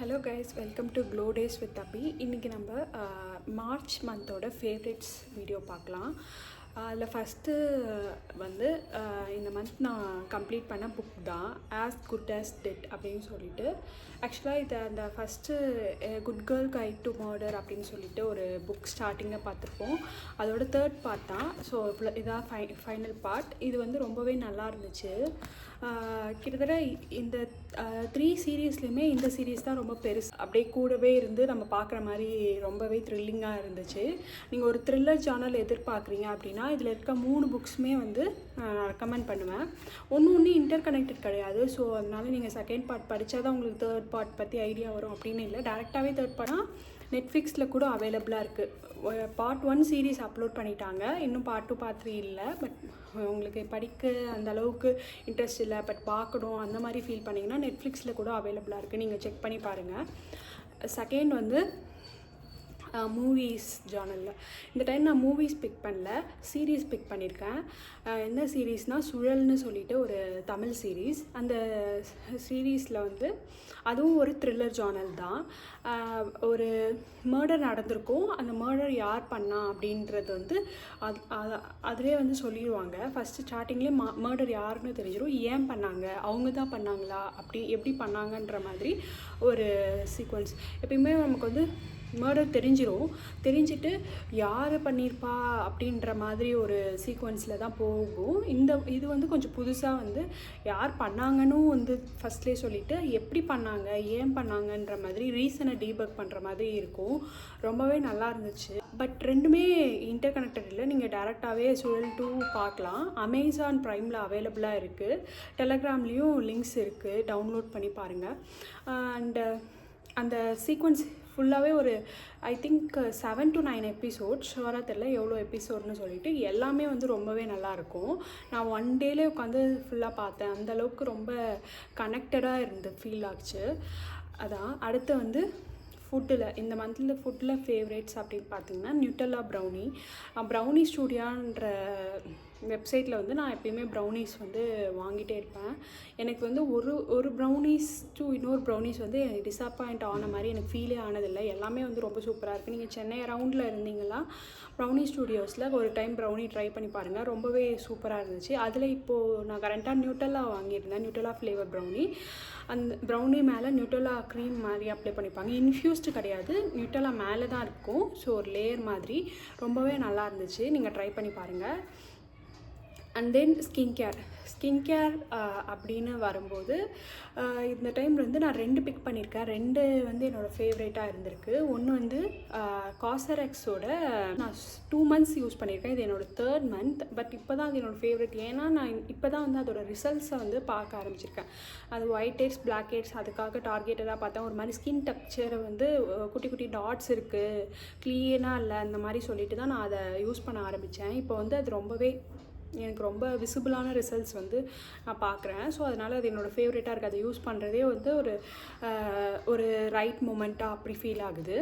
Hello guys, welcome to glow days with Abhi. இன்றைக்கி நம்ம March மந்தோட favourites video பார்க்கலாம். அதில் ஃபஸ்ட்டு வந்து இந்த மந்த் நான் கம்ப்ளீட் பண்ண புக் தான் ஆஸ் குட் ஆஸ் டெட் அப்படின்னு சொல்லிட்டு. ஆக்சுவலாக இதை அந்த first good girl guide to murder அப்படின்னு சொல்லிட்டு ஒரு புக் ஸ்டார்டிங்கில் பார்த்துருப்போம். அதோட தேர்ட் பார்ட் தான். ஸோ இதான் ஃபைனல் பார்ட். இது வந்து ரொம்பவே நல்லா இருந்துச்சு. கிட்டத்தட்ட இந்த 3 சீரீஸ்லேயுமே இந்த சீரீஸ் தான் ரொம்ப பெருசு. அப்படியே கூடவே இருந்து நம்ம பார்க்குற மாதிரி ரொம்பவே த்ரில்லிங்காக இருந்துச்சு. நீங்கள் ஒரு த்ரில்லர் ஜானல் எதிர்பார்க்குறீங்க அப்படின்னா இதில் இருக்க 3 புக்ஸுமே வந்து நான் ரெக்கமெண்ட் பண்ணுவேன். ஒன்று இன்டர் கனெக்டட் கிடையாது. ஸோ அதனால் நீங்கள் செகண்ட் பார்ட் படித்தா தான் உங்களுக்கு தேர்ட் பார்ட் பற்றி ஐடியா வரும் அப்படின்னு இல்லை. டேரெக்டாகவே தேர்ட் பார்ட்னா நெட்ஃப்ளிக்ஸில் கூட அவைலபிளாக இருக்குது. பார்ட் 1 சீரீஸ் அப்லோட் பண்ணிட்டாங்க. இன்னும் பார்ட் 2 பார்ட் 3 இல்லை. பட் உங்களுக்கு படிக்க அந்த அளவுக்கு இன்ட்ரெஸ்ட் இல்லை, பட் பார்க்கணும் அந்த மாதிரி ஃபீல் பண்ணிங்கன்னா நெட்ஃப்ளிக்ஸில் கூட அவைலபிளாக இருக்குது. நீங்கள் செக் பண்ணி பாருங்கள். செகண்ட் வந்து மூவிஸ் ஜானலில் இந்த டைம் நான் மூவிஸ் பிக் பண்ணல, சீரீஸ் பிக் பண்ணியிருக்கேன். என்ன சீரீஸ்னால் சுழல்னு சொல்லிட்டு ஒரு தமிழ் சீரீஸ். அந்த சீரீஸில் வந்து அதுவும் ஒரு த்ரில்லர் ஜானல் தான். ஒரு மர்டர் நடந்திருக்கும். அந்த மர்டர் யார் பண்ணா அப்படின்றது வந்து அதிலே வந்து சொல்லிடுவாங்க. ஃபஸ்ட்டு ஸ்டார்டிங்லேயே மர்டர் யாருன்னு தெரிஞ்சிடும். ஏன் பண்ணாங்க, அவங்க தான் பண்ணாங்களா, அப்படி எப்படி பண்ணாங்கன்ற மாதிரி ஒரு சீக்வன்ஸ். எப்பயுமே நமக்கு வந்து மர்டர் தெரிஞ்சிட்டு யார் பண்ணியிருப்பா அப்படின்ற மாதிரி ஒரு சீக்வன்ஸில் தான் போகும். இது வந்து கொஞ்சம் புதுசாக வந்து யார் பண்ணாங்கன்னு வந்து ஃபஸ்ட்லேயே சொல்லிவிட்டு எப்படி பண்ணாங்க, ஏன் பண்ணாங்கன்ற மாதிரி ரீசனை டீபக் பண்ணுற மாதிரி இருக்கும். ரொம்பவே நல்லா இருந்துச்சு. பட் ரெண்டுமே இன்டர் கனெக்டட் இல்லை. நீங்கள் டேரெக்டாகவே சுழல் 2 பார்க்கலாம். அமேசான் ப்ரைமில் அவைலபிளாக இருக்குது. டெலகிராம்லேயும் லிங்க்ஸ் இருக்குது, டவுன்லோட் பண்ணி பாருங்கள். அண்டு அந்த சீக்வன்ஸ் ஃபுல்லாகவே ஒரு ஐ திங்க் 7 to 9 எபிசோட், ஷுவராக தெரில எவ்வளோ எபிசோட்னு சொல்லிட்டு. எல்லாமே வந்து ரொம்பவே நல்லாயிருக்கும். நான் 1 டேலே உட்காந்து ஃபுல்லாக பார்த்தேன். அந்தளவுக்கு ரொம்ப கனெக்டடாக இருந்து ஃபீல் ஆச்சு. அதான். அடுத்து வந்து ஃபுட்டில் இந்த மந்தில் ஃபுட்டில் ஃபேவரேட்ஸ் அப்படின்னு பார்த்தீங்கன்னா நியூட்டெல்லா ப்ரௌனி ஸ்டூடியோன்ற வெப்சைட்டில் வந்து நான் எப்பயுமே ப்ரௌனீஸ் வந்து வாங்கிட்டே இருப்பேன். எனக்கு வந்து ஒரு ப்ரௌனீஸ் டு இன்னொரு ப்ரௌனீஸ் வந்து எனக்கு டிஸப்பாயிண்ட் ஆன மாதிரி எனக்கு ஃபீலே ஆனதில்லை. எல்லாமே வந்து ரொம்ப சூப்பராக இருக்குது. நீங்கள் சென்னை அரவுண்டில் இருந்தீங்கன்னா ப்ரௌனி ஸ்டூடியோஸில் ஒரு டைம் ப்ரௌனி ட்ரை பண்ணி பாருங்கள். ரொம்பவே சூப்பராக இருந்துச்சு. அதில் இப்போது நான் கரண்ட்டாக நியூட்டெல்லா வாங்கியிருந்தேன், நியூட்டெல்லா ஃப்ளேவர் ப்ரௌனி. அந்த ப்ரௌனி மேலே நியூட்டெல்லா க்ரீம் மாதிரி அப்ளை பண்ணிப்பாங்க. இன்ஃப்யூஸ்டு கிடையாது, நியூட்டெல்லா மேலே தான் இருக்கும். ஸோ ஒரு லேயர் மாதிரி ரொம்பவே நல்லா இருந்துச்சு. நீங்கள் ட்ரை பண்ணி பாருங்கள். அண்ட் தென் ஸ்கின் கேர் அப்படின்னு வரும்போது இந்த டைம் வந்து நான் 2 பிக் பண்ணியிருக்கேன். 2 வந்து என்னோடய ஃபேவரேட்டாக இருந்திருக்கு. ஒன்று வந்து காசரெக்ஸோட நான் 2 months யூஸ் பண்ணியிருக்கேன். இது என்னோடய 3rd month. பட் இப்போ தான் அது என்னோடய ஃபேவரட். ஏன்னா நான் இப்போ தான் வந்து அதோடய ரிசல்ட்ஸை வந்து பார்க்க ஆரம்பிச்சிருக்கேன். அது ஒயிட் ஹெட்ஸ், பிளாக் ஹெட்ஸ் அதுக்காக டார்கெட்டடாக பார்த்தேன். ஒரு மாதிரி ஸ்கின் டெக்ஸ்சரை வந்து குட்டி குட்டி டாட்ஸ் இருக்குது, க்ளீனாக இல்லை, அந்த மாதிரி சொல்லிட்டு தான் நான் அதை யூஸ் பண்ண ஆரம்பித்தேன். இப்போ வந்து அது ரொம்பவே எனக்கு ரொம்ப விசிபிளான ரிசல்ட்ஸ் வந்து நான் பார்க்குறேன். ஸோ அதனால் அது என்னோடய ஃபேவரட்டாக இருக்குது. அதை யூஸ் பண்ணுறதே வந்து ஒரு ரைட் மூமெண்ட்டாக அப்படி ஃபீல் ஆகுது.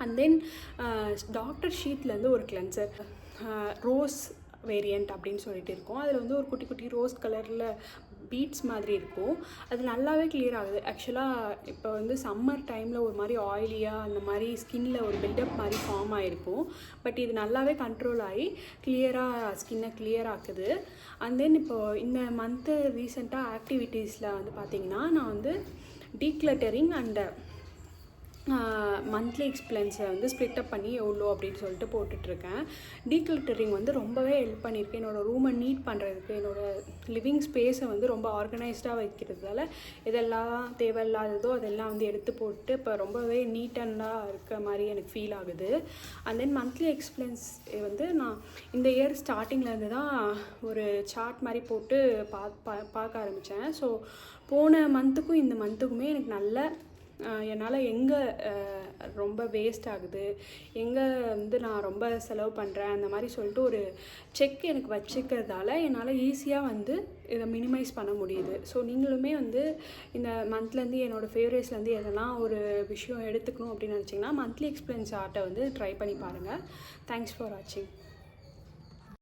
அண்ட் தென் டாக்டர் ஷீட்லேருந்து ஒரு கிளென்சர் ரோஸ் வேரியண்ட் அப்படின்னு சொல்லிட்டு இருக்கும். அதில் வந்து ஒரு குட்டி குட்டி ரோஸ் கலரில் பீட்ஸ் மாதிரி இருக்கும். அது நல்லாவே கிளியர் ஆகுது. ஆக்சுவலாக இப்போ வந்து சம்மர் டைமில் ஒரு மாதிரி ஆயிலியாக அந்த மாதிரி ஸ்கின்னில் ஒரு பில்டப் மாதிரி ஃபார்ம் ஆகிருக்கும். பட் இது நல்லாவே கண்ட்ரோல் ஆகி கிளியராக ஸ்கின்னை கிளியர் ஆக்குது. அண்ட் தென் இப்போது இந்த மந்த்து ரீசெண்டாக ஆக்டிவிட்டீஸில் வந்து பார்த்திங்கன்னா நான் வந்து டீக்ளட்டரிங் அண்ட் மந்த்லி எக்ஸ்பென்ஸை வந்து ஸ்ப்ளிட்டப் பண்ணி எவ்வளோ அப்படின்னு சொல்லிட்டு போட்டுட்ருக்கேன். டீக்ளட்டரிங் வந்து ரொம்பவே ஹெல்ப் பண்ணியிருக்கேன். என்னோடய ரூமை நீட் பண்ணுறதுக்கு, என்னோடய லிவிங் ஸ்பேஸை வந்து ரொம்ப ஆர்கனைஸ்டாக வைக்கிறதால இதெல்லாம் தேவையில்லாததோ அதெல்லாம் வந்து எடுத்து போட்டு இப்போ ரொம்பவே நீட் அண்டாக இருக்க மாதிரி எனக்கு ஃபீல் ஆகுது. அண்ட் தென் மந்த்லி எக்ஸ்பென்ஸ் வந்து நான் இந்த இயர் ஸ்டார்டிங்லேருந்து தான் ஒரு சார்ட் மாதிரி போட்டு பார்க்க ஆரம்பித்தேன். ஸோ போன மந்த்துக்கும் இந்த மந்த்துக்குமே எனக்கு நல்ல என்னால் எங்கே ரொம்ப வேஸ்ட் ஆகுது, எங்கே வந்து நான் ரொம்ப செலவு பண்ணுறேன் அந்த மாதிரி சொல்லிட்டு ஒரு செக் எனக்கு வச்சுக்கிறதால என்னால் ஈஸியாக வந்து இதை மினிமைஸ் பண்ண முடியுது. ஸோ நீங்களுமே வந்து இந்த மந்த்லேருந்து என்னோடய ஃபேவரேட்ஸ்லேருந்து எதெல்லாம் ஒரு விஷயம் எடுத்துக்கணும் அப்படின்னு நினச்சிங்கன்னா மந்த்லி எக்ஸ்பென்ஸ் சார்ட்டை வந்து ட்ரை பண்ணி பாருங்கள். தேங்க்ஸ் ஃபார் வாட்சிங்.